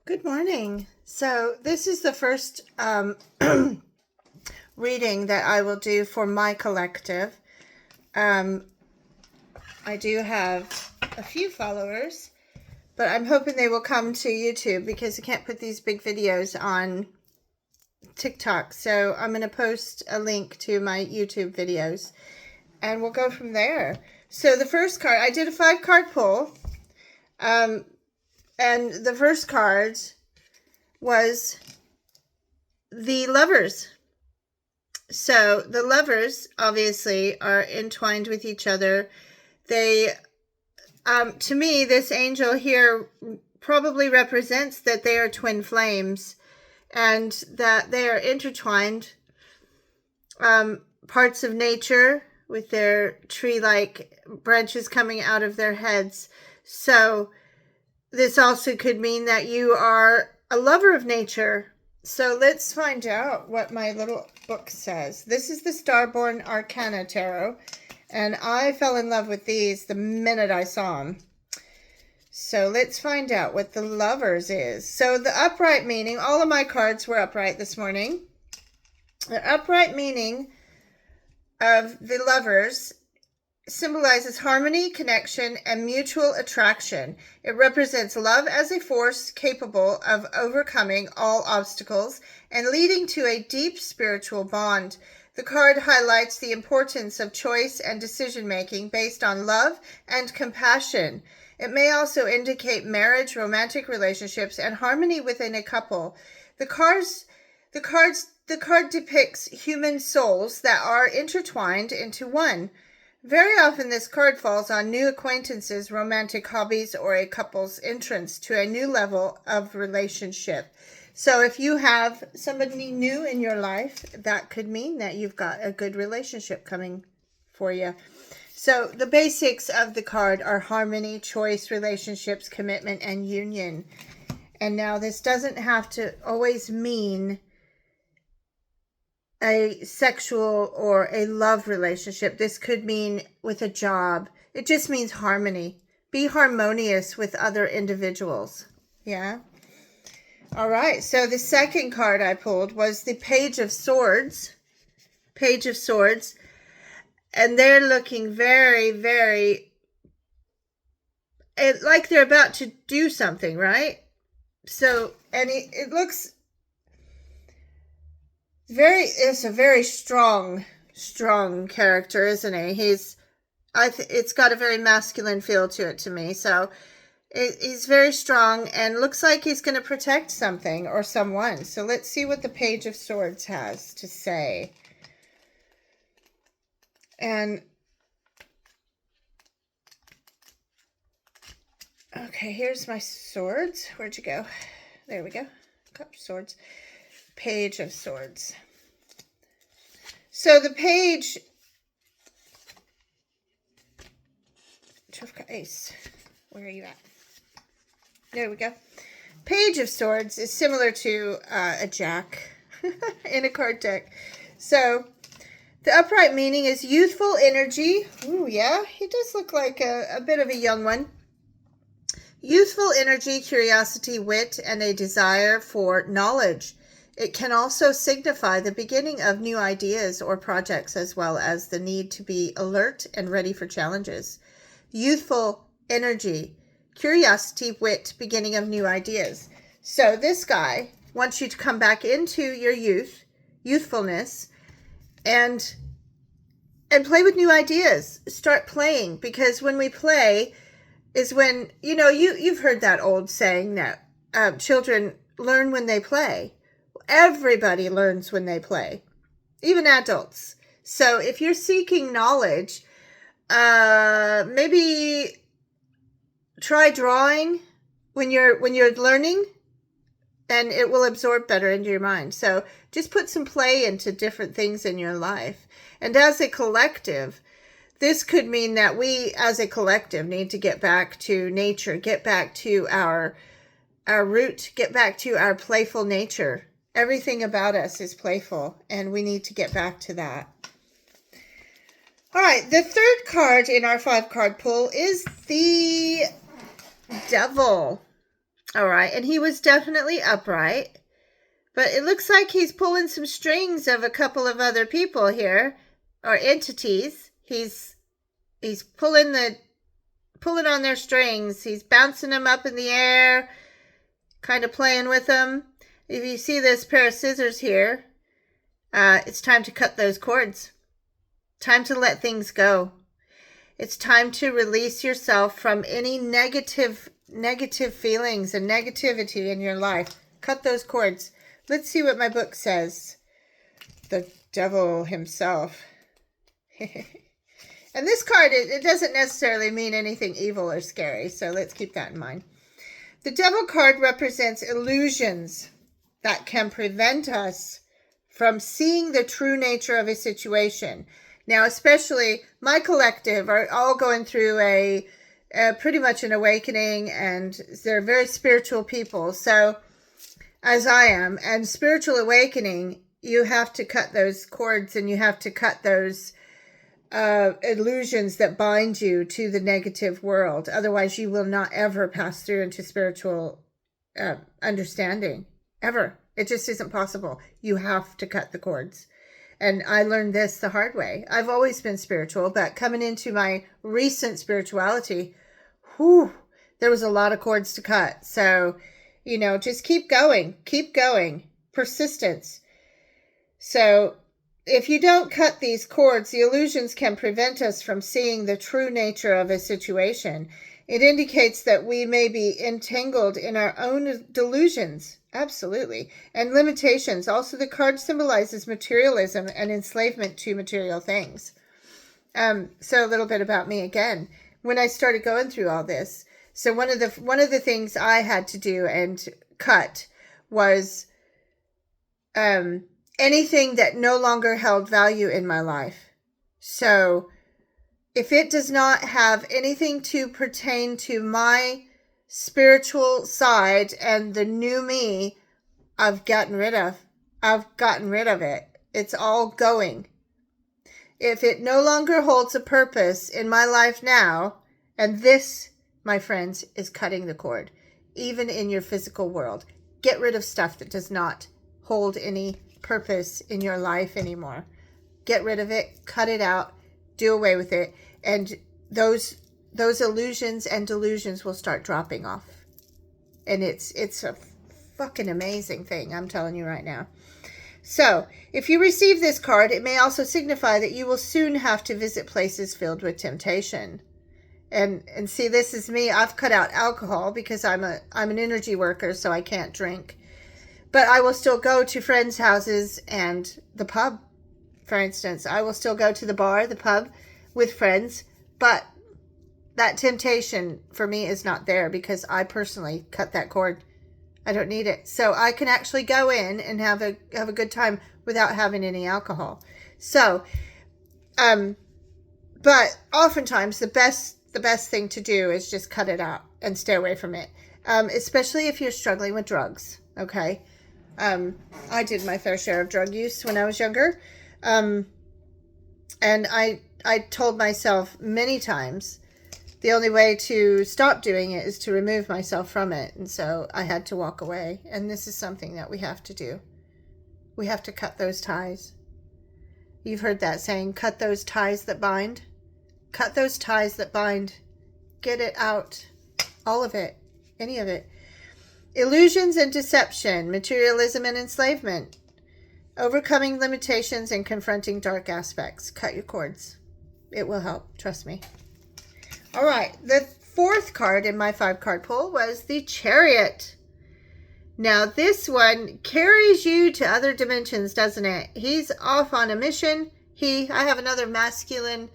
Good morning. So this is the first reading that I will do for my collective. I do have a few followers, but I'm hoping they will come to YouTube because I can't put these big videos on TikTok. So I'm going to post a link to my YouTube videos and we'll go from there. So the first card, I did a 5-card pull. And the first card was the Lovers. So the Lovers obviously are entwined with each other. They, to me, this angel here probably represents that they are twin flames and that they are intertwined. Parts of nature with their tree-like branches coming out of their heads. So this also could mean that you are a lover of nature. So let's find out what my little book says. This is the Starborn Arcana Tarot, and I fell in love with these the minute I saw them. So let's find out what the Lovers is. So the upright meaning, all of my cards were upright this morning. The upright meaning of the Lovers symbolizes harmony, connection, and mutual attraction. It represents love as a force capable of overcoming all obstacles and leading to a deep spiritual bond. The card highlights the importance of choice and decision-making based on love and compassion. It may also indicate marriage, romantic relationships, and harmony within a couple. The card depicts human souls that are intertwined into one. Very often this card falls on new acquaintances, romantic hobbies, or a couple's entrance to a new level of relationship. So if you have somebody new in your life, that could mean that you've got a good relationship coming for you. So the basics of the card are harmony, choice, relationships, commitment, and union. And now this doesn't have to always mean a sexual or a love relationship. This could mean with a job. It just means harmony. Be harmonious with other individuals. Yeah. All right. So the second card I pulled was the Page of Swords. Page of Swords. And they're looking very, very like they're about to do something, right? So, and it looks it's a very strong character, isn't he? It's got a very masculine feel to it to me. So he's very strong and looks like he's going to protect something or someone. So let's see what the Page of Swords has to say. And okay, here's my swords. Where'd you go? There we go. Cup of Swords. Page of Swords. So the page, Ace, where are you at? There we go. Page of Swords is similar to a Jack in a card deck. So the upright meaning is youthful energy. Ooh, yeah, he does look like a bit of a young one. Youthful energy, curiosity, wit, and a desire for knowledge. It can also signify the beginning of new ideas or projects, as well as the need to be alert and ready for challenges. Youthful energy, curiosity, wit, beginning of new ideas. So this guy wants you to come back into your youthfulness, and play with new ideas. Start playing, because when we play is when, you've heard that old saying that children learn when they play. Everybody learns when they play, even adults. So if you're seeking knowledge, maybe try drawing when you're learning, and it will absorb better into your mind. So just put some play into different things in your life. And as a collective, this could mean that we as a collective need to get back to nature, get back to our root, get back to our playful nature. Everything about us is playful, and we need to get back to that. All right, the third card in our 5-card pull is the Devil. All right. And he was definitely upright. But it looks like he's pulling some strings of a couple of other people here, or entities. He's pulling on their strings. He's bouncing them up in the air, kind of playing with them. If you see this pair of scissors here, it's time to cut those cords. Time to let things go. It's time to release yourself from any negative feelings and negativity in your life. Cut those cords. Let's see what my book says. The devil himself. And this card, it doesn't necessarily mean anything evil or scary, so let's keep that in mind. The devil card represents illusions that can prevent us from seeing the true nature of a situation. Now, especially my collective are all going through a pretty much an awakening, and they're very spiritual people. So, as I am, and spiritual awakening, you have to cut those cords and you have to cut those illusions that bind you to the negative world. Otherwise, you will not ever pass through into spiritual understanding. Ever. It just isn't possible. You have to cut the cords. And I learned this the hard way. I've always been spiritual, but coming into my recent spirituality, there was a lot of cords to cut. So, just keep going. Keep going. Persistence. So, if you don't cut these cords, the illusions can prevent us from seeing the true nature of a situation. It indicates that we may be entangled in our own delusions. Absolutely. And limitations. Also, the card symbolizes materialism and enslavement to material things. So a little bit about me again. When I started going through all this, so one of the things I had to do and cut was anything that no longer held value in my life. So if it does not have anything to pertain to my spiritual side and the new me, I've gotten rid of it. It's all going. If it no longer holds a purpose in my life now, and this, my friends, is cutting the cord, even in your physical world. Get rid of stuff that does not hold any purpose in your life anymore. Get rid of it, cut it out, do away with it, and those illusions and delusions will start dropping off. And it's a fucking amazing thing, I'm telling you right now. So, if you receive this card, it may also signify that you will soon have to visit places filled with temptation. And see, this is me. I've cut out alcohol because I'm an energy worker, so I can't drink. But I will still go to friends' houses and the pub, for instance. I will still go to the bar, the pub, with friends. But that temptation for me is not there because I personally cut that cord. I don't need it. So I can actually go in and have a good time without having any alcohol. So, but oftentimes the best thing to do is just cut it out and stay away from it. Especially if you're struggling with drugs. Okay. I did my fair share of drug use when I was younger. And I told myself many times, the only way to stop doing it is to remove myself from it. And so I had to walk away. And this is something that we have to do. We have to cut those ties. You've heard that saying, cut those ties that bind. Cut those ties that bind. Get it out. All of it. Any of it. Illusions and deception. Materialism and enslavement. Overcoming limitations and confronting dark aspects. Cut your cords. It will help. Trust me. All right, the fourth card in my 5-card pull was the Chariot. Now, this one carries you to other dimensions, doesn't it? He's off on a mission. I have another masculine.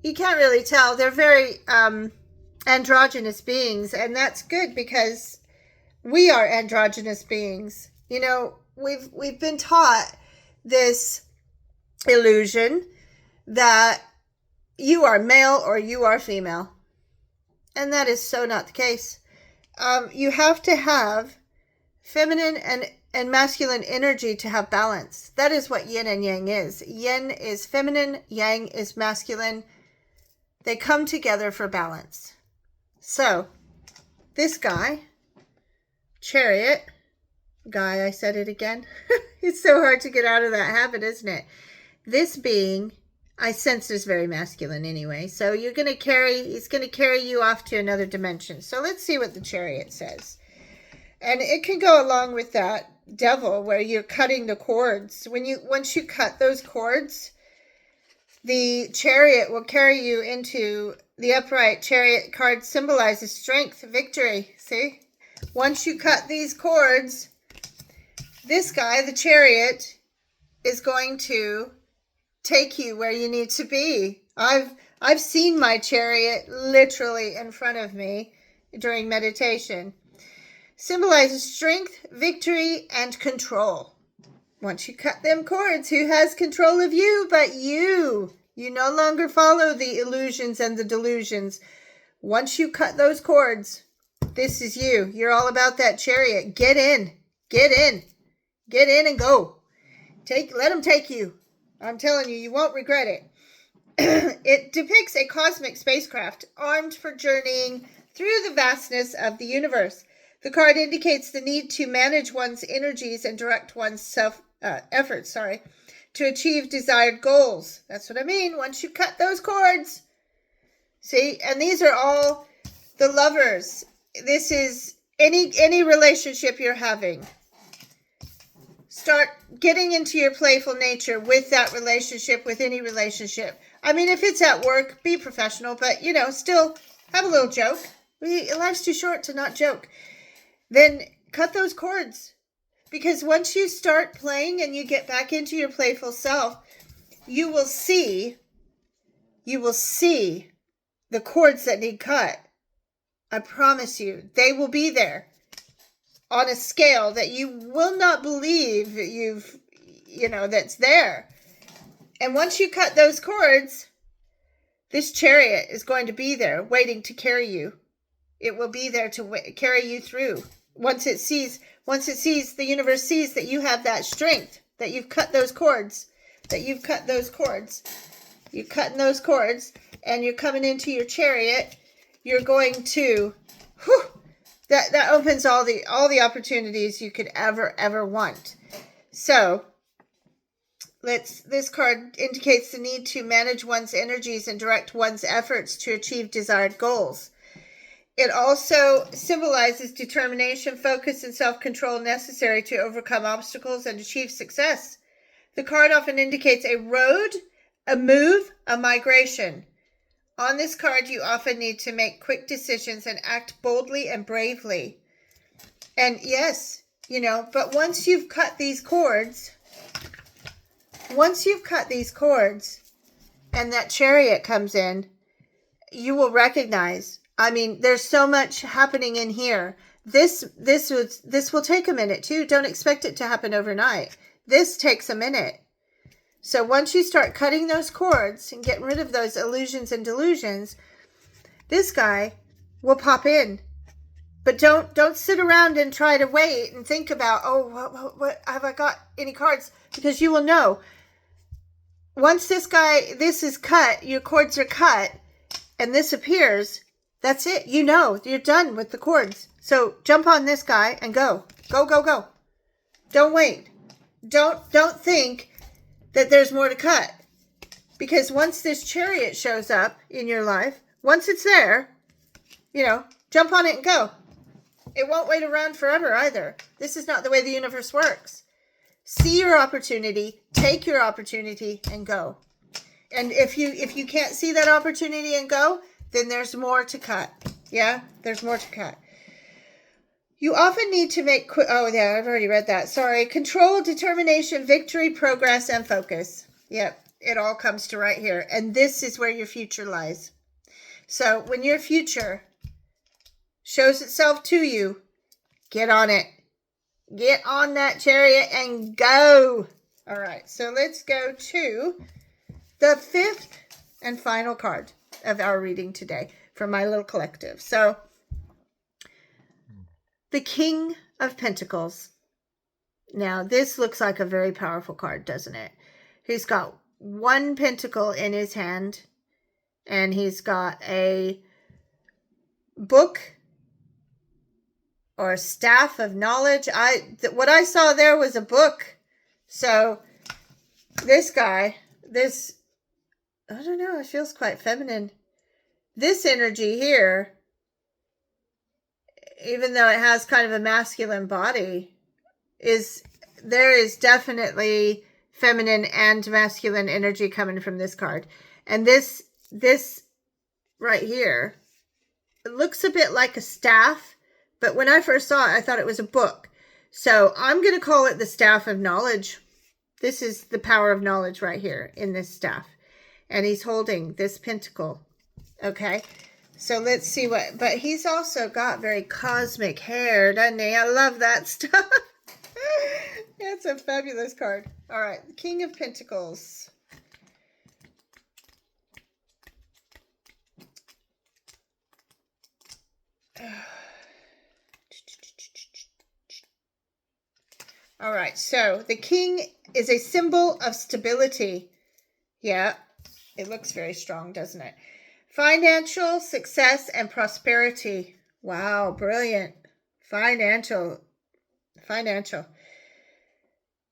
You can't really tell. They're very androgynous beings, and that's good because we are androgynous beings. You know, we've been taught this illusion that you are male or you are female. And that is so not the case. You have to have feminine and masculine energy to have balance. That is what yin and yang is. Yin is feminine, yang is masculine. They come together for balance. So, this guy, Chariot, guy, I said it again. It's so hard to get out of that habit, isn't it? This being, I sense, is very masculine anyway. So he's going to carry you off to another dimension. So let's see what the Chariot says. And it can go along with that Devil where you're cutting the cords. Once you cut those cords, the Chariot will carry you into the upright. Chariot card symbolizes strength, victory. See? Once you cut these cords, this guy, the Chariot, is going to take you where you need to be. I've seen my Chariot literally in front of me during meditation. Symbolizes strength, victory, and control. Once you cut them cords, who has control of you but you? You no longer follow the illusions and the delusions. Once you cut those cords, this is you. You're all about that Chariot. Get in. Get in. Get in and go. Let them take you. I'm telling you, you won't regret it. It depicts a cosmic spacecraft armed for journeying through the vastness of the universe. The card indicates the need to manage one's energies and direct one's efforts to achieve desired goals. That's what I mean. Once you cut those cords. See, and these are all the lovers. This is any relationship you're having. Start getting into your playful nature with that relationship, with any relationship. I mean, if it's at work, be professional, but, still have a little joke. Life's too short to not joke. Then cut those cords. Because once you start playing and you get back into your playful self, you will see the cords that need cut. I promise you, they will be there on a scale that you will not believe that's there. And once you cut those cords, this Chariot is going to be there waiting to carry you. It will be there to carry you through. Once it sees, the universe sees that you have that strength, that you've cut those cords, you're cutting those cords, and you're coming into your Chariot, you're going to, that opens all the opportunities you could ever want. So, this card indicates the need to manage one's energies and direct one's efforts to achieve desired goals. It also symbolizes determination, focus, and self-control necessary to overcome obstacles and achieve success. The card often indicates a road, a move, a migration. On this card, you often need to make quick decisions and act boldly and bravely. And yes, but once you've cut these cords, and that Chariot comes in, you will recognize, there's so much happening in here. This will take a minute too. Don't expect it to happen overnight. This takes a minute. So once you start cutting those cords and getting rid of those illusions and delusions, this guy will pop in. But don't sit around and try to wait and think about, what have I got any cards? Because you will know. Once this is cut, your cords are cut, and this appears, that's it. You're done with the cords. So jump on this guy and go. Go, go, go. Don't wait. Don't think that there's more to cut. Because once this Chariot shows up in your life, once it's there, jump on it and go. It won't wait around forever either. This is not the way the universe works. See your opportunity, take your opportunity, and go. And if you can't see that opportunity and go, then there's more to cut. Yeah, there's more to cut. You often need to make... I've already read that. Sorry. Control, determination, victory, progress, and focus. Yep, it all comes to right here. And this is where your future lies. So when your future shows itself to you, get on it. Get on that Chariot and go. All right, so let's go to the fifth and final card of our reading today from my little collective. So, the King of Pentacles. Now, this looks like a very powerful card, doesn't it? He's got one pentacle in his hand, and he's got a book or staff of knowledge. What I saw there was a book. So this guy, I don't know, it feels quite feminine. This energy here, even though it has kind of a masculine body, there is definitely feminine and masculine energy coming from this card. And this right here, it looks a bit like a staff, but when I first saw it, I thought it was a book. So I'm going to call it the staff of knowledge. This is the power of knowledge right here in this staff. And he's holding this pentacle. Okay. So let's see but he's also got very cosmic hair, doesn't he? I love that stuff. It's a fabulous card. All right. The King of Pentacles. All right, so the king is a symbol of stability. Yeah, it looks very strong, doesn't it? Financial success and prosperity. Wow, brilliant. Financial.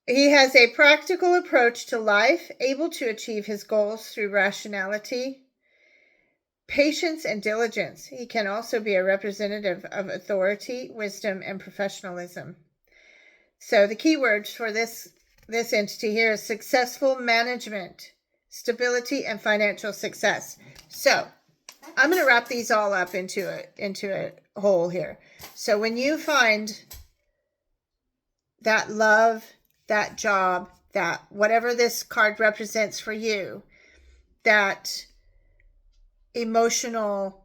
He has a practical approach to life, able to achieve his goals through rationality, patience, and diligence. He can also be a representative of authority, wisdom, and professionalism. So the keywords for this entity here is successful management, stability, and financial success. So I'm going to wrap these all up into a whole here. So when you find that love, that job, that whatever this card represents for you, that emotional